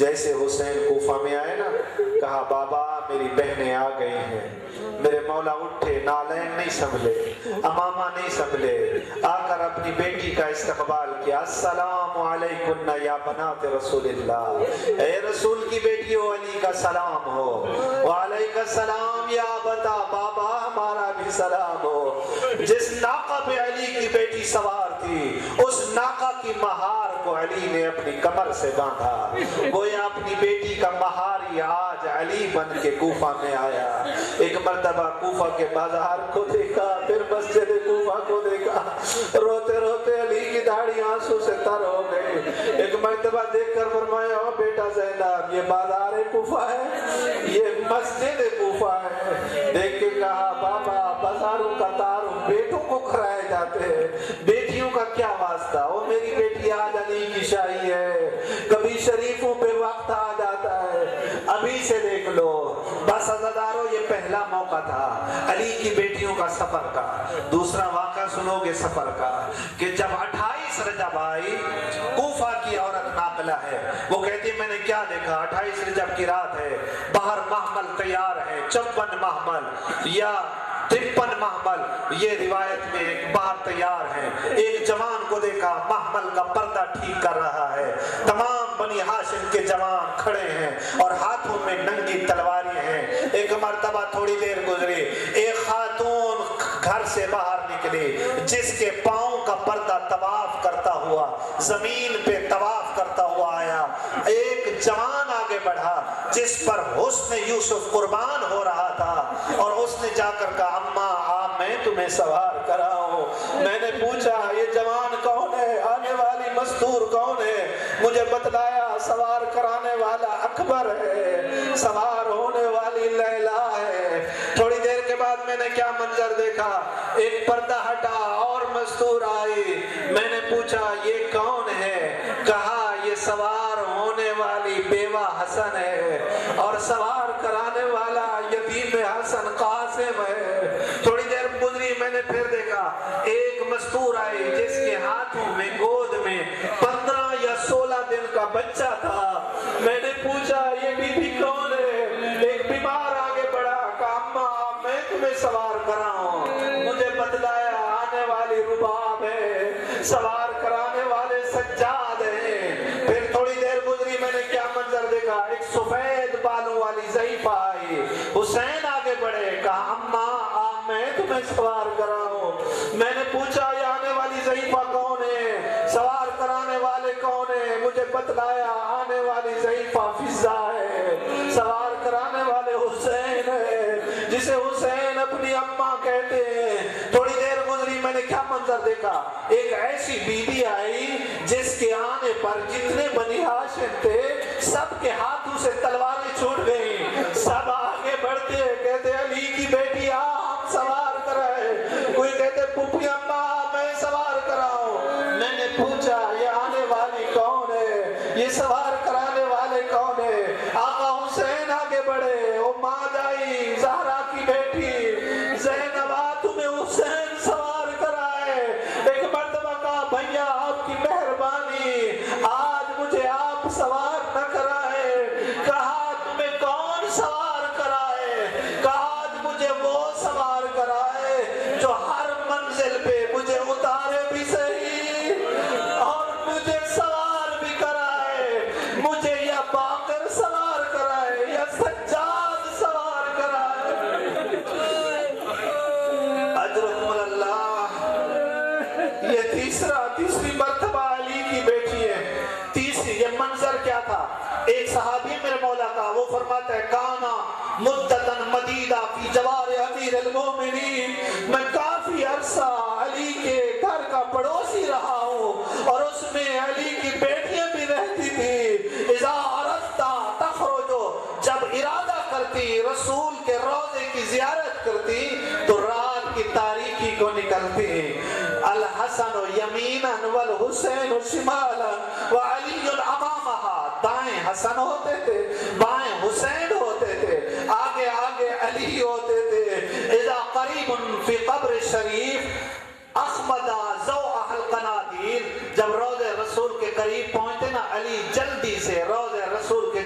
جیسے حسین کوفہ میں آئے نا، کہا بابا میری بہنیں آ گئی ہیں۔ میرے مولا اٹھے، نالین نہیں سنبھلے، امامہ نہیں سنبھلے، آ کر اپنی بیٹی کا استقبال کیا۔ السلام علیکم یا بنات رسول اللہ، اے رسول کی بیٹیوں علی کا سلام ہو۔ وعلیکم السلام یا بتا، بابا ہمارا بھی سلام ہو۔ جس ناقہ پہ علی کی بیٹی سوار تھی، اس ناقہ کی مہار کو علی نے اپنی کمر سے باندھا، گویا اپنی بیٹی کا مہاری آج علی بن کے کوفہ میں آیا۔ ایک مرتبہ کوفہ کے بازار کو دیکھا، پھر مسجد کوفہ کو دیکھا، روتے روتے علی کی داڑھی آنسو سے تر ہو گئی۔ ایک مرتبہ دیکھ کر فرمایا، او بیٹا زینب، یہ بازار کوفہ ہے، یہ مسجد کوفہ ہے۔ دیکھ کے کہا بابا بازاروں کا تعارف بیٹوں کو کرائے جاتے ہیں، بیٹیوں کا کیا واسطہ؟ وہ میری بیٹی آج علی کی شاہی ہے، کبھی شریفوں پہ وقت آ جاتا ہے، ابھی سے دیکھ لو۔ بس عزادارو، یہ پہلا موقع تھا علی کی بیٹیوں کا سفر کا۔ دوسرا واقعہ سنو گے سفر کا، کہ جب 28 رجب آئی، کوفہ کی عورت ناقلہ ہے، وہ کہتی ہے میں نے کیا دیکھا، 28 رجب کی رات ہے، باہر محمل تیار ہے، 54 محمل یا 53 محمل، یہ روایت میں ایک باہر تیار ہے۔ ایک جوان کو دیکھا محمل کا پردہ ٹھیک کر رہا ہے، تمام بنی ہاشم کے جوان کھڑے ہیں اور ہاتھوں میں ننگی تلواریں ہیں۔ ایک مرتبہ تھوڑی دیر گزری، ایک خاتون گھر سے باہر نکلی جس کے پاؤں کا پردہ طواف کرتا ہوا زمین پہ طواف کرتا ہوا آیا۔ ایک جوان آگے بڑھا جس پر حسن یوسف قربان ہو رہا تھا، اور اس نے جا کر کہا اماں آپ میں تمہیں سوار کراؤں۔ میں نے پوچھا یہ جوان کون ہے، آنے والی مستور کون ہے؟ مجھے بتلایا سوار کرانے والا اکبر ہے، سوار ہونے والی لیلا ہے۔ تھوڑی دیر کے بعد میں نے کیا منظر دیکھا، ایک پردہ ہٹا اور مستور آئی۔ میں نے پوچھا یہ کون ہے؟ کہا یہ سوار ہونے والی بیوہ حسن ہے، اور سوار کرانے والا یتیم حسن قاسم ہے۔ تھوڑی دیر گزری، میں نے پھر دیکھا ایک مستور آئی جس کے ہاتھوں میں گود میں 15 یا 16 دن کا بچہ تھا۔ میں نے پوچھا یہ بی بی کون ہے؟ ایک بیمار آگے بڑھا، کہا اماں میں تمہیں سوار کراؤں۔ مجھے بتلایا آنے والی رباب ہے، سوار کرانے والے سجاد ہیں۔ پھر تھوڑی دیر گزری، میں نے کیا منظر دیکھا، ایک سفید بالوں والی ضعیفہ آئی، حسین آگے بڑھے، کہا اماں میں تمہیں سوار کراؤں۔ میں نے پوچھا یہ آنے والی ضعیفہ کون ہے، سوار کرانے والے کون ہیں؟ مجھے بتلایا آنے والی ضعیفہ فضا ہے، سوار کرانے والے حسین ہے، جسے حسین اپنی اماں کہتے ہیں۔ تھوڑی دیر گزری، میں نے کیا منظر دیکھا، ایک ایسی بی بی آئی جس کے آنے پر جتنے بنی ہاشم تھے سب کے ہاتھوں سے تلواریں چھوٹ گئیں، سب آگے بڑھتے کہتے علی کی بیٹی آ ہم سوار کرائے، کوئی کہتے پھوپھی اماں میں سوار کراؤں۔ میں نے پوچھا یہ آنے والی کون ہے، یہ سوار کرانے والے کون ہے؟ آقا حسین آگے بڑھے، او ماں جائی زہرا کی بیٹی زینب تمہیں حسین سوار کرائے۔ ایک مرتبہ کہا بھیا آپ کی مہربانی، آج مجھے آپ سوار نہ کرائے۔ کہا تمہیں کون سوار کرائے؟ کہا آج مجھے وہ سوار کرائے جو ہر منزل پہ مجھے اتارے بھی صحیح اور مجھے سوار بھی کرائے، مجھے یا باقر سوار کرائے یا سجاد سوار کرائے۔ اجرکم اللہ۔ یہ تیسری مرتبہ علی کی بیٹی ہے۔ یہ منظر کیا تھا، ایک صحابی میرے مولا کا، وہ فرماتا ہے کانا مدتن مدیدہ فی جوار امیر المومنین، میں کافی عرصہ علی کے گھر کا پڑوسی رہا ہوں اور اس میں علی کی بیٹیاں بھی رہتی تھی۔ اذا عرفتا تخرجو، جب ارادہ کرتی رسول کے روضے کی زیارت کرتی تو رات کی تاریکی کو نکلتی۔ الحسن یمینا والحسین شمالا وعلی امامہا، دائیں حسن ہوتے تھے بائیں حسین ہوتے تھے، آگے آگے علی ہوتے تھے۔ اذا قریب فی قبر شریف اخمدہ ضوء القنادیل، جب روضے رسول کے قریب پہنچتے نا علی جلدی سے روضے رسول کے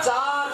4